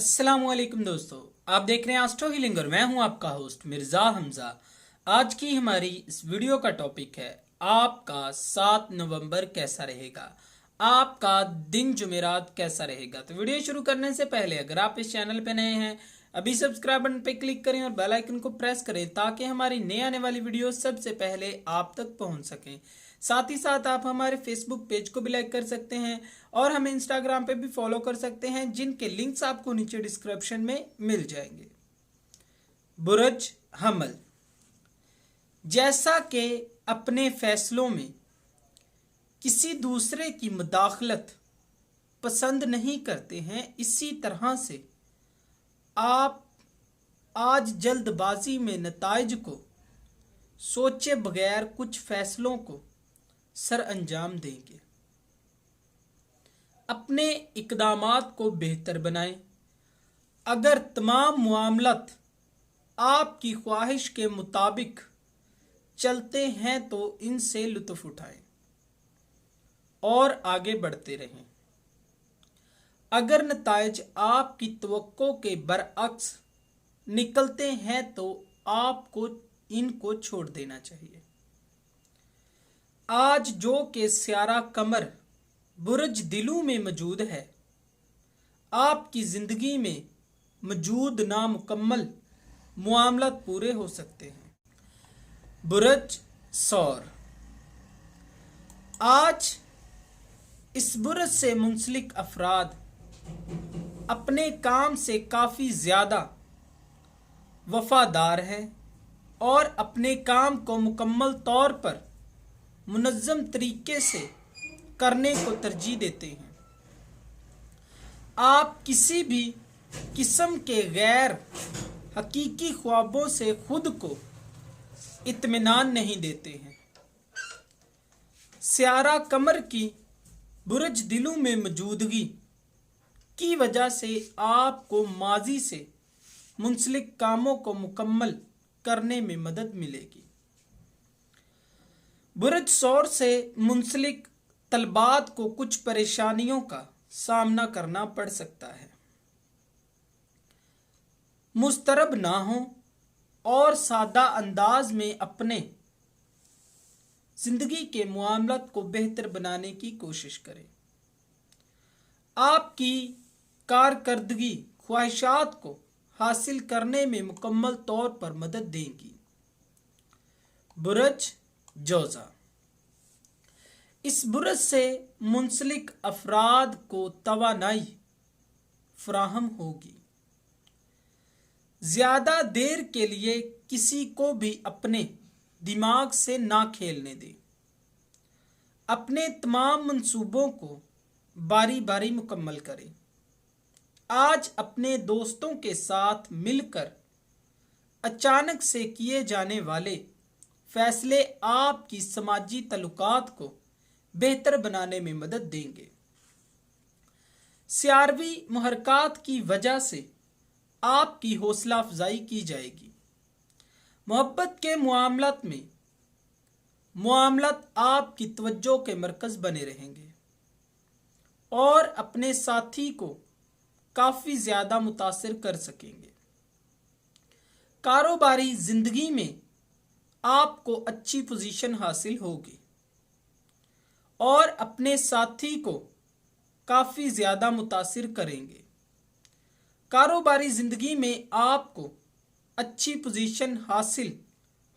अस्सलामुअलैकुम दोस्तों, आप देख रहे हैं एस्ट्रो हीलिंग और मैं हूं आपका होस्ट मिर्ज़ा हमज़ा। आज की हमारी इस वीडियो का टॉपिक है आपका 7 नवंबर कैसा रहेगा, आपका दिन जुमेरात कैसा रहेगा। तो वीडियो शुरू करने से पहले अगर आप इस चैनल पे नए हैं अभी सब्सक्राइब बटन पे क्लिक करें और बेल आइकन को प्रेस करें ताकि हमारी नई आने वाली वीडियो सबसे पहले आप तक पहुंच सकें। साथ ही साथ आप हमारे फेसबुक पेज को भी लाइक कर सकते हैं और हमें इंस्टाग्राम पे भी फॉलो कर सकते हैं, जिनके लिंक्स आपको नीचे डिस्क्रिप्शन में मिल जाएंगे। बुर्ज हमल, जैसा कि अपने फैसलों में किसी दूसरे की मुदाखलत पसंद नहीं करते हैं, इसी तरह से आप आज जल्दबाजी में नताइज को सोचे बगैर कुछ फैसलों को सर अंजाम देंगे। अपने इकदामात को बेहतर बनाएं। अगर तमाम मामलात आपकी ख्वाहिश के मुताबिक चलते हैं तो इनसे लुत्फ उठाएं और आगे बढ़ते रहें। अगर नताइज आपकी तवक्को के बरअक्स निकलते हैं तो आपको इनको छोड़ देना चाहिए। आज जो के स्यारा कमर बुर्ज दिलू में मौजूद है, आपकी जिंदगी में मौजूद नामुकम्मल मामलात पूरे हो सकते हैं। बुर्ज सौर, आज इस बुर्ज से मुंसलिक अफराद अपने काम से काफ़ी ज़्यादा वफादार हैं और अपने काम को मुकम्मल तौर पर मुनज़्ज़म तरीके से करने को तरजीह देते हैं। आप किसी भी किस्म के गैर हकीकी ख्वाबों से खुद को इत्मीनान नहीं देते हैं। स्यारा कमर की बुर्ज दिलू में मौजूदगी की वजह से आपको माजी से मुंसलिक कामों को मुकम्मल करने में मदद मिलेगी। बुर्ज सौर से मुंसलिक तलबात को कुछ परेशानियों का सामना करना पड़ सकता है। मुस्तरब ना हो और सादा अंदाज में अपने जिंदगी के मामलात को बेहतर बनाने की कोशिश करें। आपकी कारकर्दगी ख्वाहिशात को हासिल करने में मुकम्मल तौर पर मदद देगी। बुर्ज जोजा, इस बुर्ज से मुंसलिक अफराद को तवानाई फराहम होगी। ज्यादा देर के लिए किसी को भी अपने दिमाग से ना खेलने दें। अपने तमाम मंसूबों को बारी बारी मुकम्मल करें। आज अपने दोस्तों के साथ मिलकर अचानक से किए जाने वाले फैसले आपकी समाजी तल्लुकात को बेहतर बनाने में मदद देंगे। स्यारवी मुहरकात की वजह से आपकी हौसला अफजाई की जाएगी। मोहब्बत के मामलात आपकी तवज्जो के मरकज बने रहेंगे और अपने साथी को काफ़ी ज़्यादा मुतासिर कर सकेंगे। कारोबारी ज़िंदगी में आपको अच्छी पोजीशन हासिल होगी और अपने साथी को काफ़ी ज़्यादा मुतासिर करेंगे। कारोबारी ज़िंदगी में आपको अच्छी पोजीशन हासिल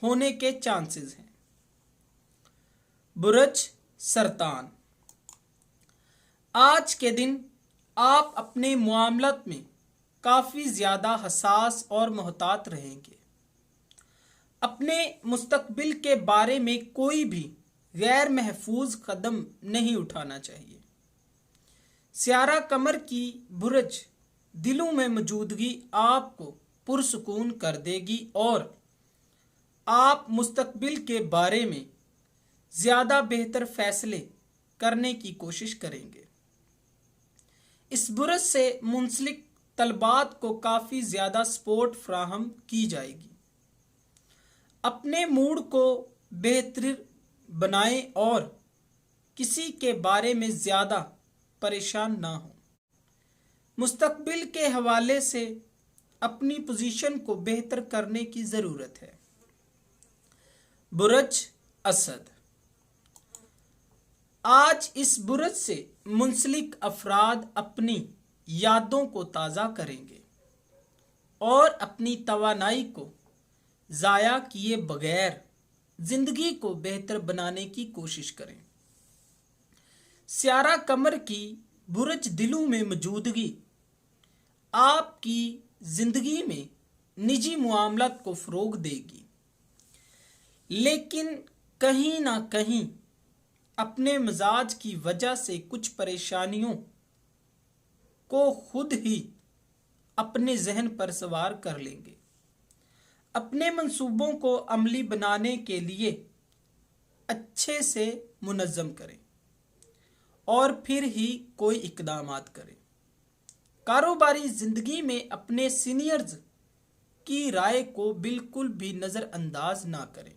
होने के चांसेस हैं। बुर्ज सरतान, आज के दिन आप अपने मामलात में काफ़ी ज़्यादा हसास और मोहतात रहेंगे। अपने मुस्तकबिल के बारे में कोई भी गैर महफूज कदम नहीं उठाना चाहिए। स्यारा कमर की बुर्ज दिलों में मौजूदगी आपको पुरसुकून कर देगी और आप मुस्तकबिल के बारे में ज़्यादा बेहतर फैसले करने की कोशिश करेंगे। इस बुर्ज से मुंसलिक तलबात को काफ़ी ज़्यादा सपोर्ट फ्राहम की जाएगी। अपने मूड को बेहतर बनाएं और किसी के बारे में ज़्यादा परेशान ना हो। मुस्तकबिल के हवाले से अपनी पोजीशन को बेहतर करने की जरूरत है। बुरज असद, आज इस बुरज से मुंसलिक अफराद अपनी यादों को ताज़ा करेंगे और अपनी तवानाई को ज़ाया किए बगैर जिंदगी को बेहतर बनाने की कोशिश करें। स्यारा कमर की बुरज दिलों में मौजूदगी आपकी जिंदगी में निजी मामलात को फरोग देगी, लेकिन कहीं ना कहीं अपने मिजाज की वजह से कुछ परेशानियों को खुद ही अपने जहन पर सवार कर लेंगे। अपने मंसूबों को अमली बनाने के लिए अच्छे से मुनज़्ज़म करें और फिर ही कोई इक़दामात करें। कारोबारी ज़िंदगी में अपने सीनियर्स की राय को बिल्कुल भी नज़रअंदाज ना करें,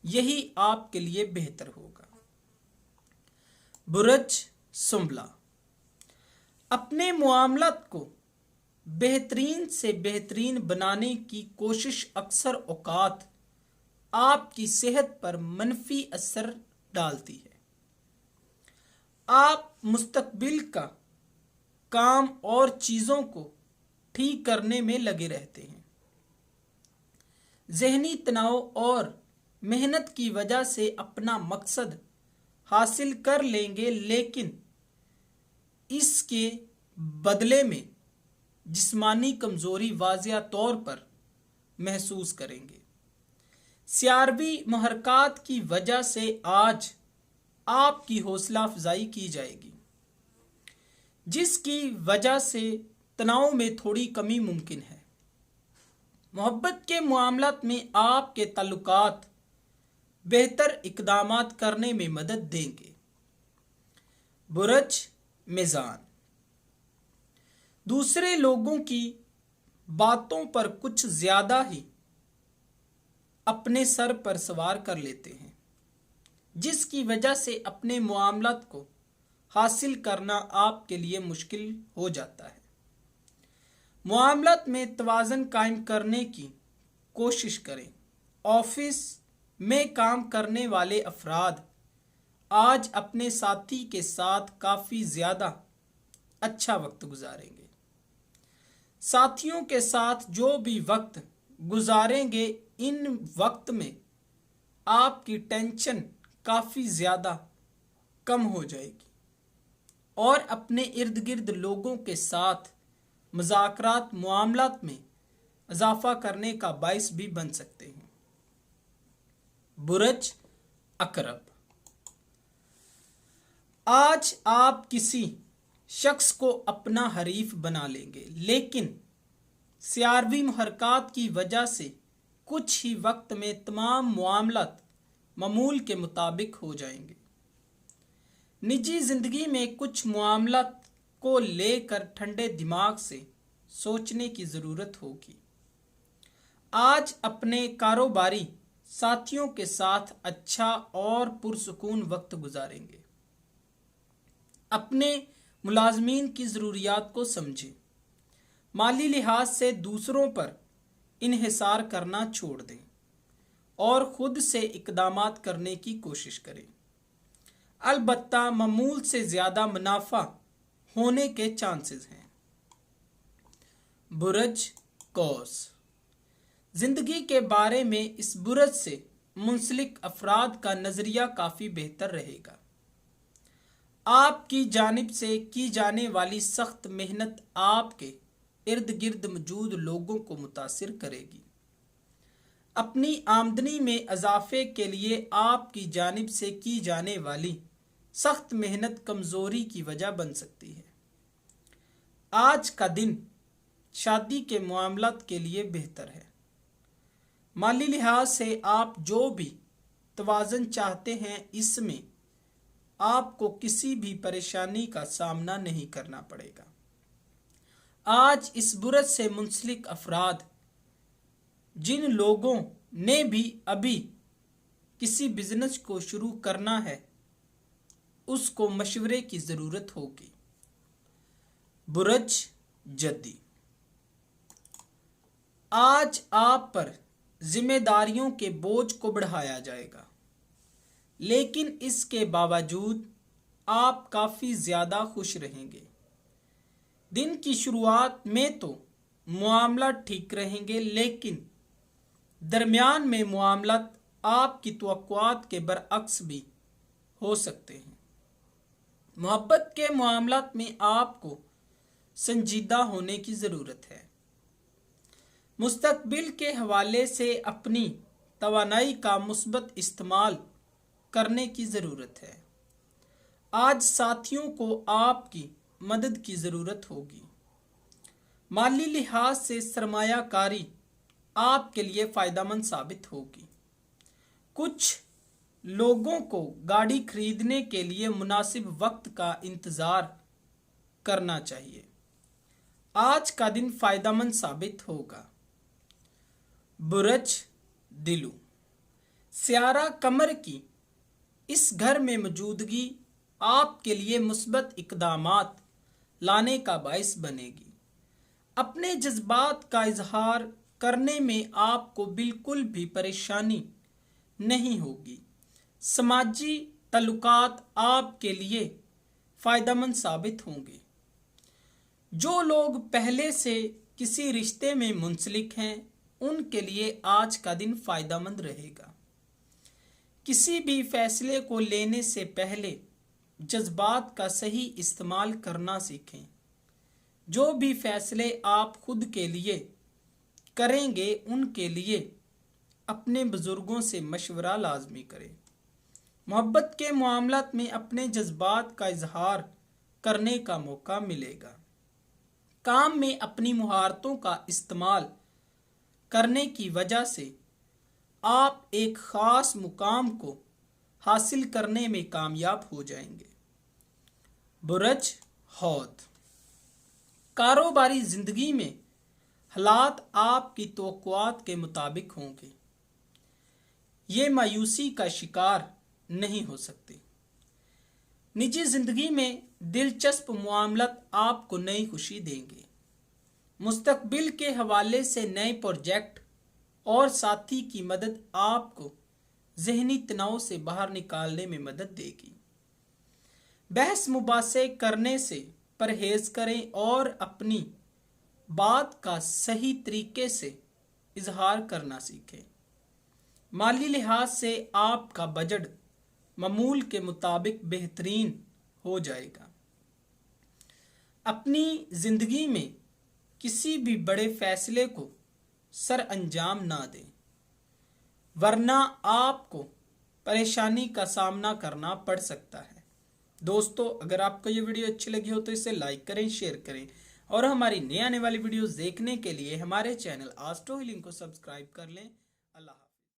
यही आपके लिए बेहतर होगा। बुरज सुंबला, अपने मामलात को बेहतरीन से बेहतरीन बनाने की कोशिश अक्सर औकात आपकी सेहत पर मनफी असर डालती है। आप मुस्तकबिल का काम और चीज़ों को ठीक करने में लगे रहते हैं। जहनी तनाव और मेहनत की वजह से अपना मकसद हासिल कर लेंगे, लेकिन इसके बदले में जिस्मानी कमजोरी वाज़िया तौर पर महसूस करेंगे। सियारवी महरकात की वजह से आज आपकी हौसला अफजाई की जाएगी, जिसकी वजह से तनाव में थोड़ी कमी मुमकिन है। मोहब्बत के मामलात में आपके ताल्लुकात बेहतर इक़दामात करने में मदद देंगे। बुरज मीज़ान, दूसरे लोगों की बातों पर कुछ ज्यादा ही अपने सर पर सवार कर लेते हैं, जिसकी वजह से अपने मामलात को हासिल करना आपके लिए मुश्किल हो जाता है। मामलात में तवाज़ुन कायम करने की कोशिश करें। ऑफिस में काम करने वाले अफराद आज अपने साथी के साथ काफ़ी ज़्यादा अच्छा वक्त गुजारेंगे। साथियों के साथ जो भी वक्त गुजारेंगे, इन वक्त में आपकी टेंशन काफ़ी ज़्यादा कम हो जाएगी और अपने इर्द गिर्द लोगों के साथ मुज़ाकरात मामलात में इजाफा करने का बाइस भी बन सकते हैं। बुरज अकरब, आज आप किसी शख्स को अपना हरीफ बना लेंगे, लेकिन सियारवी महरकात की वजह से कुछ ही वक्त में तमाम मामलात मामूल के मुताबिक हो जाएंगे। निजी जिंदगी में कुछ मामलात को लेकर ठंडे दिमाग से सोचने की ज़रूरत होगी। आज अपने कारोबारी साथियों के साथ अच्छा और पुरसुकून वक्त गुजारेंगे। अपने मुलाजमीन की ज़रूरियात को समझें। माली लिहाज से दूसरों पर इन्हिसार करना छोड़ दें और ख़ुद से इक़दामात करने की कोशिश करें। अलबत्ता मामूल से ज़्यादा मुनाफा होने के चांसेस हैं। बुरज कौस, ज़िंदगी के बारे में इस बुरज से मुंसलिक अफराद का नज़रिया काफ़ी बेहतर रहेगा। आपकी जानिब से की जाने वाली सख्त मेहनत आपके इर्द गिर्द मौजूद लोगों को मुतासिर करेगी। अपनी आमदनी में इजाफे के लिए आपकी जानिब से की जाने वाली सख्त मेहनत कमज़ोरी की वजह बन सकती है। आज का दिन शादी के मामलात के लिए बेहतर है। माली लिहाज से आप जो भी तवाज़ुन चाहते हैं, इसमें आपको किसी भी परेशानी का सामना नहीं करना पड़ेगा। आज इस बुरज से मुंसलिक अफराद, जिन लोगों ने भी अभी किसी बिजनेस को शुरू करना है, उसको मशवरे की ज़रूरत होगी। बुरज जद्दी। आज आप पर जिम्मेदारियों के बोझ को बढ़ाया जाएगा, लेकिन इसके बावजूद आप काफी ज्यादा खुश रहेंगे। दिन की शुरुआत में तो मामला ठीक रहेंगे, लेकिन दरमियान में मामला आपकी तवक्कुआत के बरअक्स भी हो सकते हैं। मोहब्बत के मामलात में आपको संजीदा होने की ज़रूरत है। मुस्तकबिल के हवाले से अपनी तवानाई का मुस्बत इस्तेमाल करने की ज़रूरत है। आज साथियों को आपकी मदद की ज़रूरत होगी। माली लिहाज से सरमायाकारी आपके लिए फ़ायदेमंद साबित होगी। कुछ लोगों को गाड़ी खरीदने के लिए मुनासिब वक्त का इंतज़ार करना चाहिए। आज का दिन फ़ायदेमंद साबित होगा। बुरज दिलू, सियारा कमर की इस घर में मौजूदगी आपके लिए मुस्बत इक़दामात लाने का बाइस बनेगी। अपने जज्बात का इजहार करने में आपको बिल्कुल भी परेशानी नहीं होगी। समाजी तल्लुकात आपके लिए फ़ायदेमंद साबित होंगे। जो लोग पहले से किसी रिश्ते में मुंसलिक हैं, उनके लिए आज का दिन फ़ायदेमंद रहेगा। किसी भी फैसले को लेने से पहले जज्बात का सही इस्तेमाल करना सीखें। जो भी फैसले आप खुद के लिए करेंगे, उनके लिए अपने बुजुर्गों से मशवरा लाजमी करें। मोहब्बत के मामलात में अपने जज्बात का इजहार करने का मौका मिलेगा। काम में अपनी मुहारतों का इस्तेमाल करने की वजह से आप एक ख़ास मुकाम को हासिल करने में कामयाब हो जाएंगे। बुरज हौद, कारोबारी ज़िंदगी में हालात आपकी तवक्कुआत के मुताबिक होंगे। ये मायूसी का शिकार नहीं हो सकते। निजी ज़िंदगी में दिलचस्प मामलात आपको नई खुशी देंगे। मुस्तकबिल के हवाले से नए प्रोजेक्ट और साथी की मदद आपको ज़हनी तनाव से बाहर निकालने में मदद देगी। बहस मुबासे करने से परहेज करें और अपनी बात का सही तरीके से इजहार करना सीखें। माली लिहाज से आपका बजट मामूल के मुताबिक बेहतरीन हो जाएगा। अपनी ज़िंदगी में किसी भी बड़े फैसले को सर अंजाम ना दें, वरना आपको परेशानी का सामना करना पड़ सकता है। दोस्तों, अगर आपको ये वीडियो अच्छी लगी हो तो इसे लाइक करें, शेयर करें और हमारी नई आने वाली वीडियोस देखने के लिए हमारे चैनल एस्ट्रो हीलिंग को सब्सक्राइब कर लें।